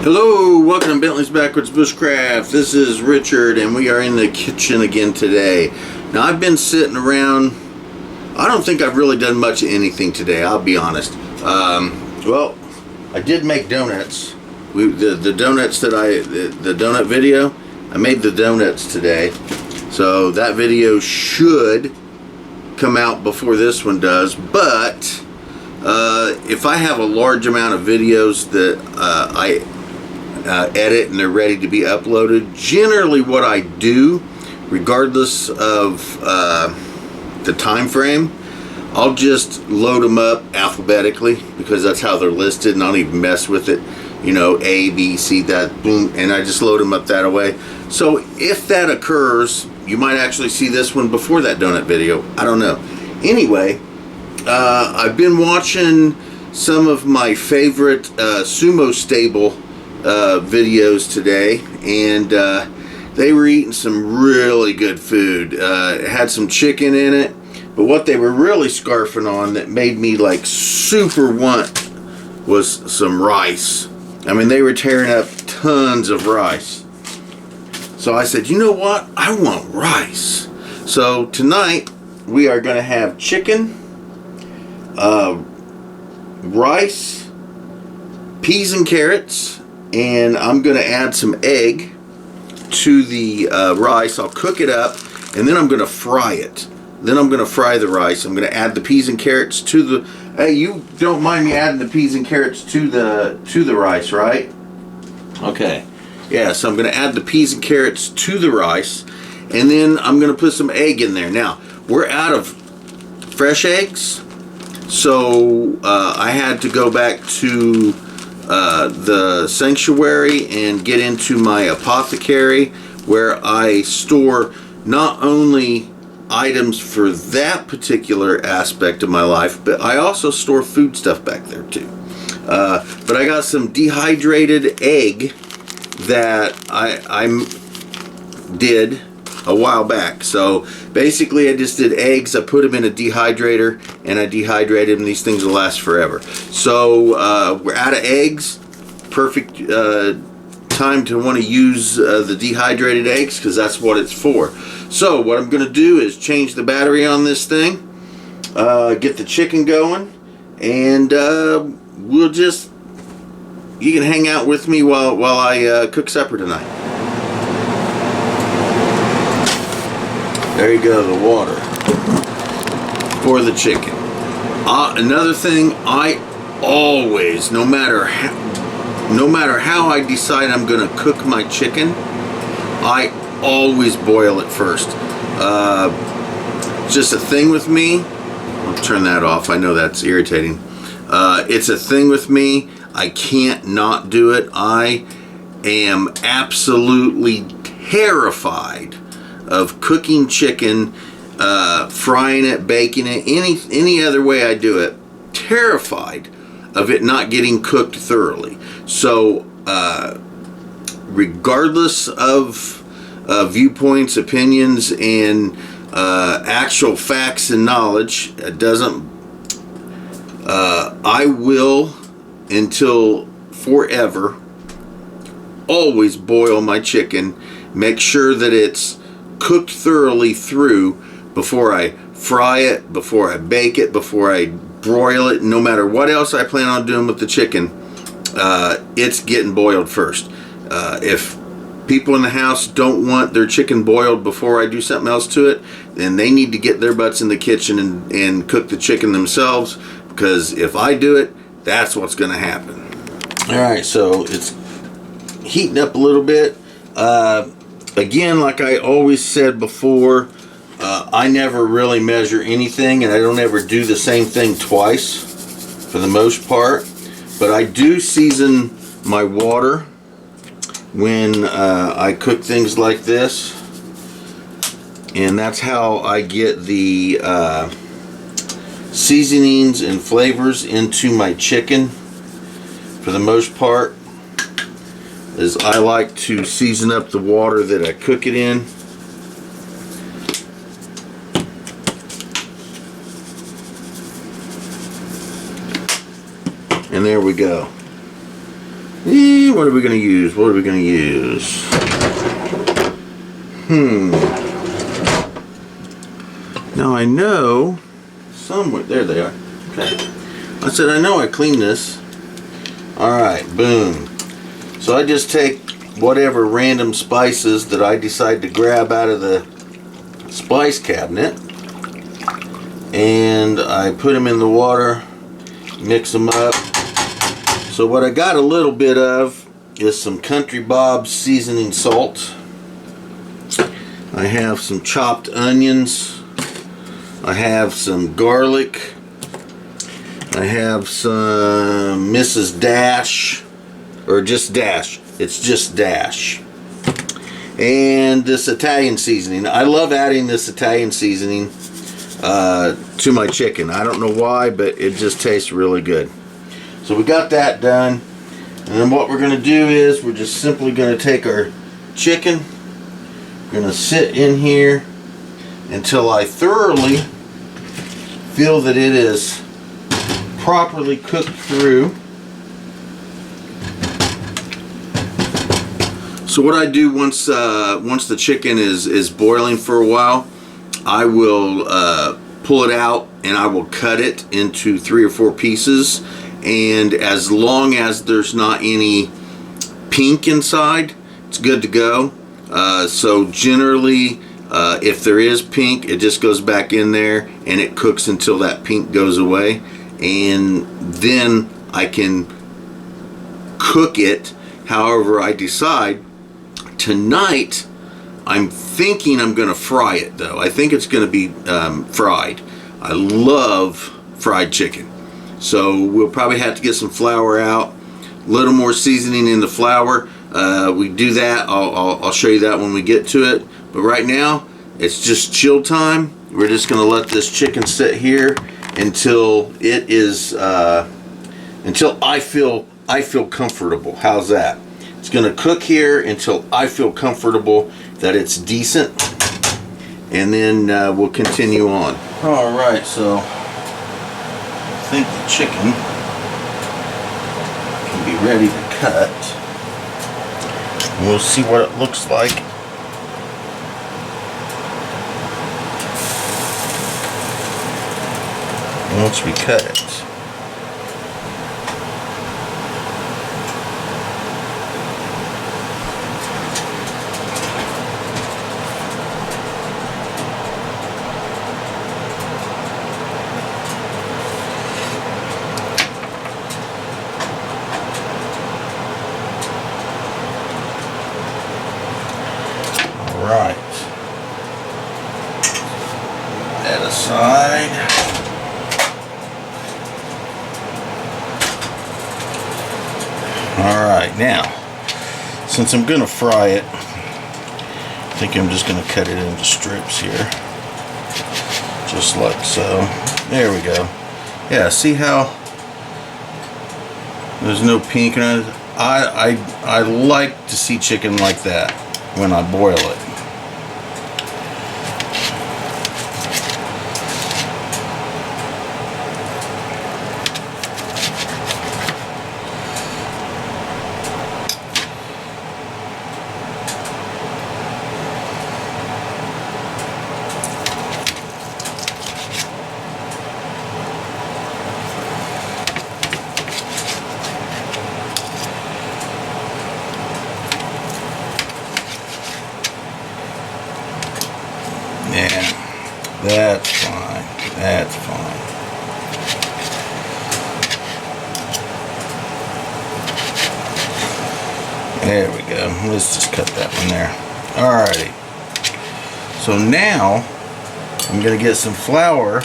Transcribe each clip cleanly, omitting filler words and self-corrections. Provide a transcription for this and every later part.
Hello, welcome to Bentley's Backwoods Bushcraft. This is Richard and we are in the kitchen again today. Now I've been sitting around, I don't think I've really done much of anything today, I'll be honest. Well, I did make donuts. The donuts that the donut video, I made the donuts today. So that video should come out before this one does, but if I have a large amount of videos that I edit and they're ready to be uploaded, generally what I do, regardless of the time frame, I'll just load them up alphabetically because that's how they're listed, and I don't even mess with it, you know, A, B, C, that, boom, and I just load them up that way. So if that occurs, you might actually see this one before that donut video, I don't know. Anyway, I've been watching some of my favorite sumo stable videos today, and they were eating some really good food. It had some chicken in it, but what they were really scarfing on that made me like super want was some rice. I mean, they were tearing up tons of rice. So I said, you know what? I want rice. So tonight we are going to have chicken, rice, peas and carrots, and I'm going to add some egg to the rice. I'll cook it up, and then I'm going to fry it. Then I'm going to fry the rice. I'm going to add the peas and carrots to the... Hey, you don't mind me adding the peas and carrots to the rice, right? Okay. Yeah, so I'm going to add the peas and carrots to the rice, and then I'm going to put some egg in there. Now, we're out of fresh eggs, so I had to go back to the sanctuary and get into my apothecary, where I store not only items for that particular aspect of my life, but I also store food stuff back there too. But I got some dehydrated egg that I did a while back. So basically I just did eggs, I put them in a dehydrator, and I dehydrated them. These things will last forever. So we're out of eggs. Perfect time to want to use the dehydrated eggs, because that's what it's for. So what I'm going to do is change the battery on this thing, get the chicken going, and we'll just, you can hang out with me while I cook supper tonight. There you go, the water for the chicken. Another thing, I always, no matter how I decide I'm going to cook my chicken, I always boil it first. Just a thing with me. I'll turn that off. I know that's irritating. It's a thing with me. I can't not do it. I am absolutely terrified of cooking chicken, frying it, baking it, any other way I do it. Terrified of it not getting cooked thoroughly. So regardless of viewpoints, opinions, and actual facts and knowledge, it doesn't, I will, until forever, always boil my chicken, make sure that it's cooked thoroughly through before I fry it, before I bake it, before I broil it. No matter what else I plan on doing with the chicken, it's getting boiled first. If people in the house don't want their chicken boiled before I do something else to it, then they need to get their butts in the kitchen and cook the chicken themselves, because if I do it, that's what's going to happen. Alright, so it's heating up a little bit. Again, like I always said before, I never really measure anything, and I don't ever do the same thing twice for the most part. But I do season my water when I cook things like this, and that's how I get the seasonings and flavors into my chicken for the most part. Is I like to season up the water that I cook it in. And there we go. What are we going to use? What are we going to use? Now I know somewhere, there they are. Okay. I said I know I cleaned this. Alright, boom. So I just take whatever random spices that I decide to grab out of the spice cabinet, and I put them in the water, mix them up. So what I got a little bit of is some Country Bob's seasoning salt. I have some chopped onions. I have some garlic. I have some Mrs. Dash, or just Dash. It's just Dash. And this Italian seasoning. I love adding this Italian seasoning to my chicken. I don't know why, but it just tastes really good. So we got that done. And then what we're going to do is we're just simply going to take our chicken. We're going to sit in here until I thoroughly feel that it is properly cooked through. So what I do once the chicken is boiling for a while, I will pull it out and I will cut it into 3 or 4 pieces. And as long as there's not any pink inside, it's good to go. So generally, if there is pink, it just goes back in there and it cooks until that pink goes away. And then I can cook it however I decide. Tonight, I'm thinking I'm going to fry it though. I think it's going to be fried. I love fried chicken. So we'll probably have to get some flour out, a little more seasoning in the flour. We do that. I'll show you that when we get to it. But right now, it's just chill time. We're just going to let this chicken sit here until it is, until I feel comfortable. How's that? It's going to cook here until I feel comfortable that it's decent, and then we'll continue on. All right, so I think the chicken can be ready to cut. We'll see what it looks like. Once we cut it. Right. That aside. Alright, now, since I'm going to fry it, I think I'm just going to cut it into strips here. Just like so. There we go. Yeah, see how there's no pink in it? I like to see chicken like that when I boil it. Yeah, that's fine. That's fine. There we go. Let's just cut that one there. Alrighty. So now I'm going to get some flour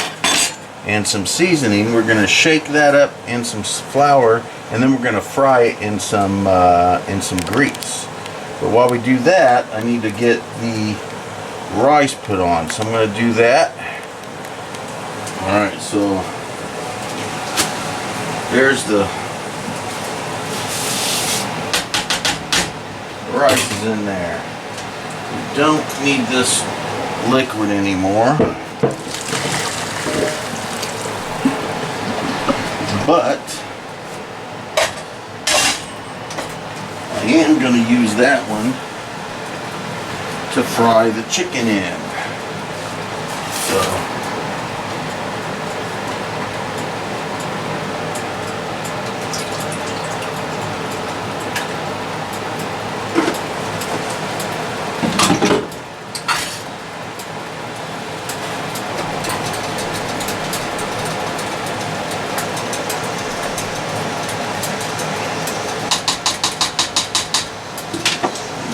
and some seasoning. We're going to shake that up in some flour, and then we're going to fry it in some grease. But while we do that, I need to get the rice put on, so I'm going to do that. Alright, so there's the rice is in there. We don't need this liquid anymore, but going to use that one to fry the chicken in. So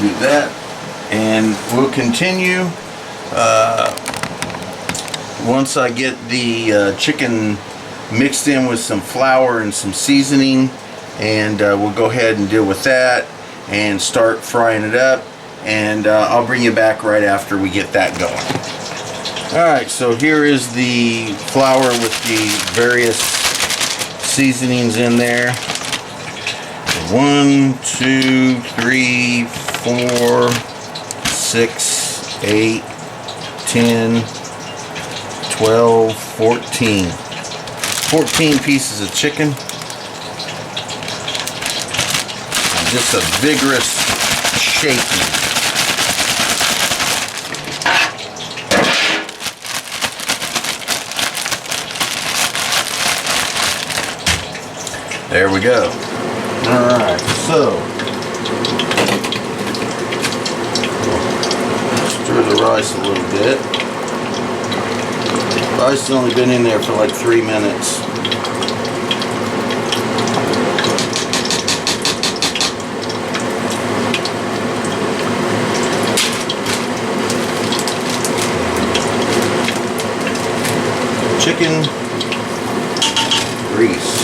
do that, and we'll continue once I get the chicken mixed in with some flour and some seasoning, and we'll go ahead and deal with that and start frying it up, and I'll bring you back right after we get that going. Alright, so here is the flour with the various seasonings in there. 1, 2, 3, 4, 6, 8, 10, 12, 14. 14 pieces of chicken. And just a vigorous shaking. There we go. Alright, so stir the rice a little bit. Rice has only been in there for like 3 minutes. Chicken, grease.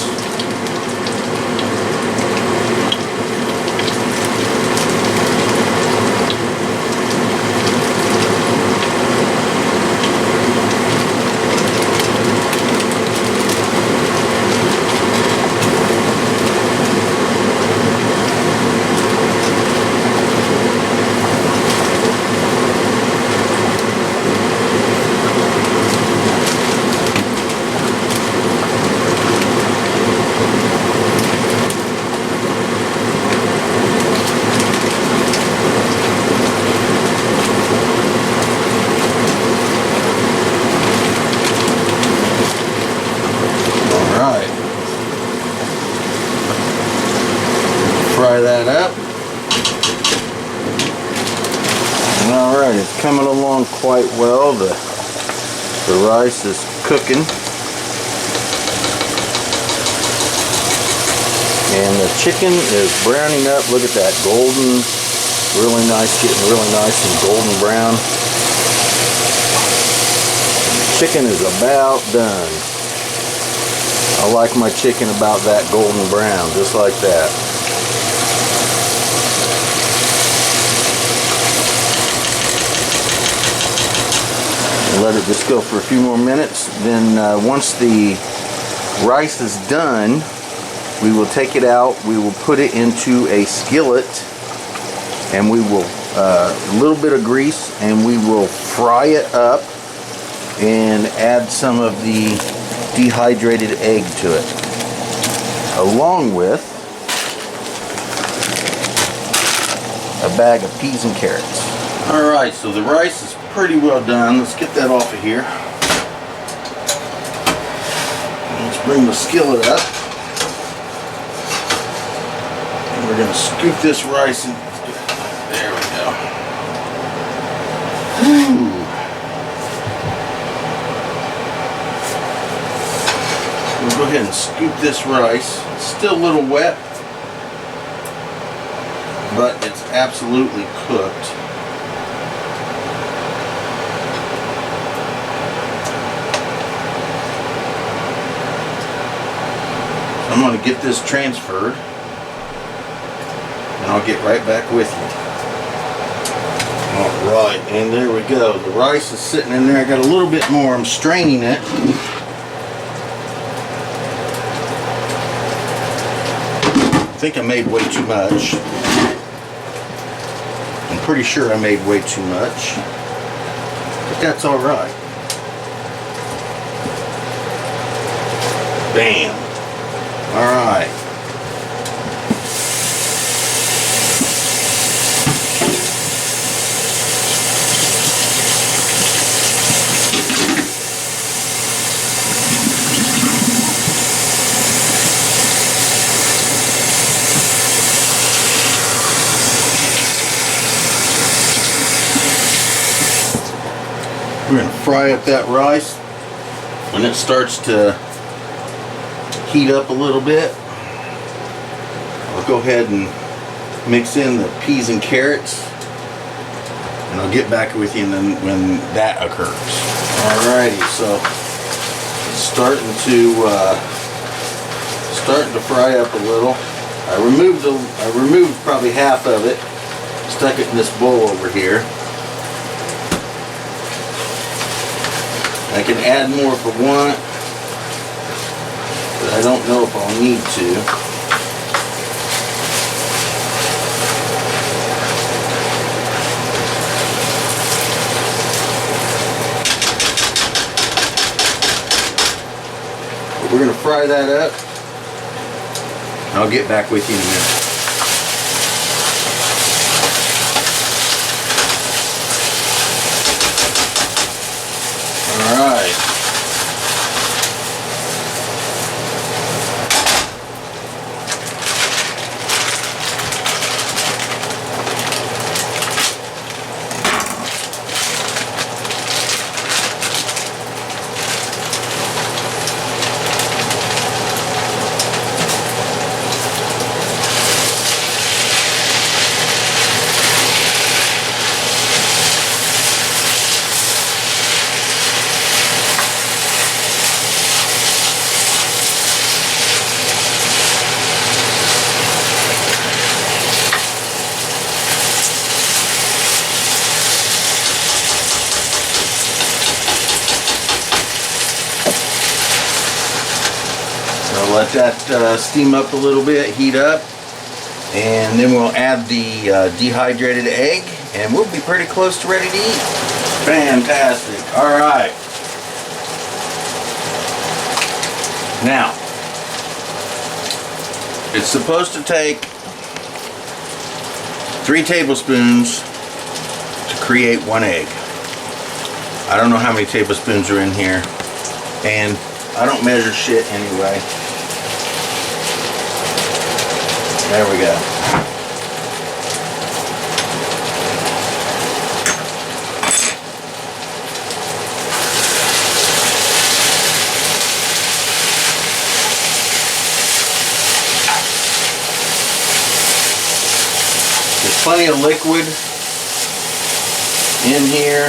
Fry that up. Alright, it's coming along quite well. The rice is cooking. And the chicken is browning up. Look at that, golden, really nice, getting really nice and golden brown. Chicken is about done. I like my chicken about that golden brown, just like that. Let it just go for a few more minutes. Then once the rice is done, we will take it out. We will put it into a skillet, and we will a little bit of grease, and we will fry it up and add some of the dehydrated egg to it, along with a bag of peas and carrots. Alright, so the rice is pretty well done. Let's get that off of here. Let's bring the skillet up. And we're going to scoop this rice in. There we go. Ooh. We'll go ahead and scoop this rice. It's still a little wet, but it's absolutely cooked. I'm going to get this transferred, and I'll get right back with you. Alright, and there we go. The rice is sitting in there. I got a little bit more. I'm straining it. I think I made way too much. I'm pretty sure I made way too much, but that's alright. Bam. Alright. fry up that rice. When it starts to heat up a little bit, I'll go ahead and mix in the peas and carrots, and I'll get back with you when that occurs. Alrighty, so it's starting to fry up a little. I removed probably half of it, stuck it in this bowl over here. I can add more if I want, but I don't know if I'll need to. But we're going to fry that up. I'll get back with you in a minute. All right. Let that steam up a little bit, heat up, and then we'll add the dehydrated egg, and we'll be pretty close to ready to eat. Fantastic. All right. Now, it's supposed to take 3 tablespoons to create 1 egg. I don't know how many tablespoons are in here, and I don't measure shit anyway. There we go. There's plenty of liquid in here.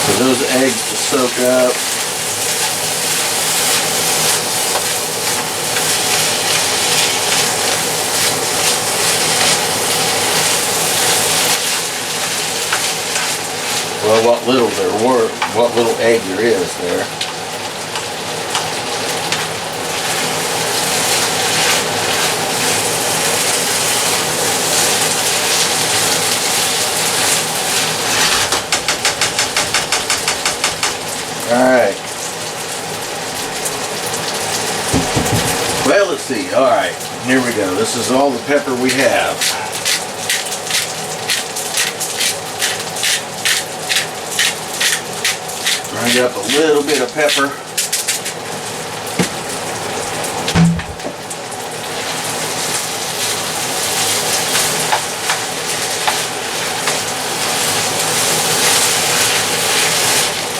For those eggs to soak up. Well, what little egg there is there. Alright. Well, let's see. Alright, here we go. This is all the pepper we have. Grind up a little bit of pepper.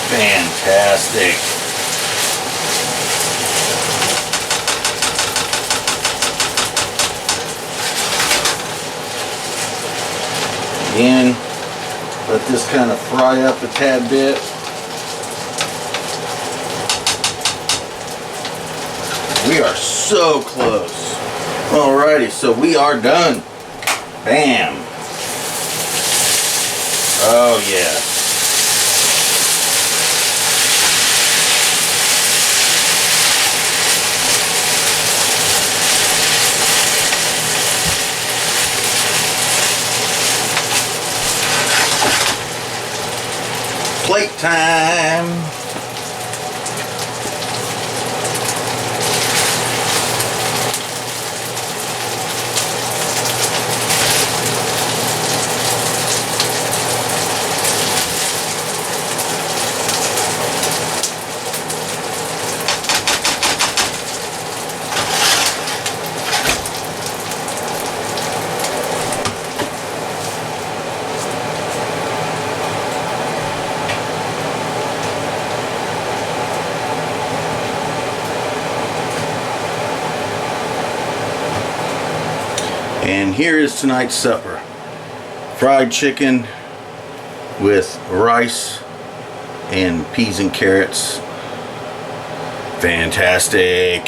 Fantastic. Again, let this kind of fry up a tad bit. We are so close. Alrighty, so we are done. Bam. Oh yeah. Plate time. And here is tonight's supper. Fried chicken with rice and peas and carrots. Fantastic.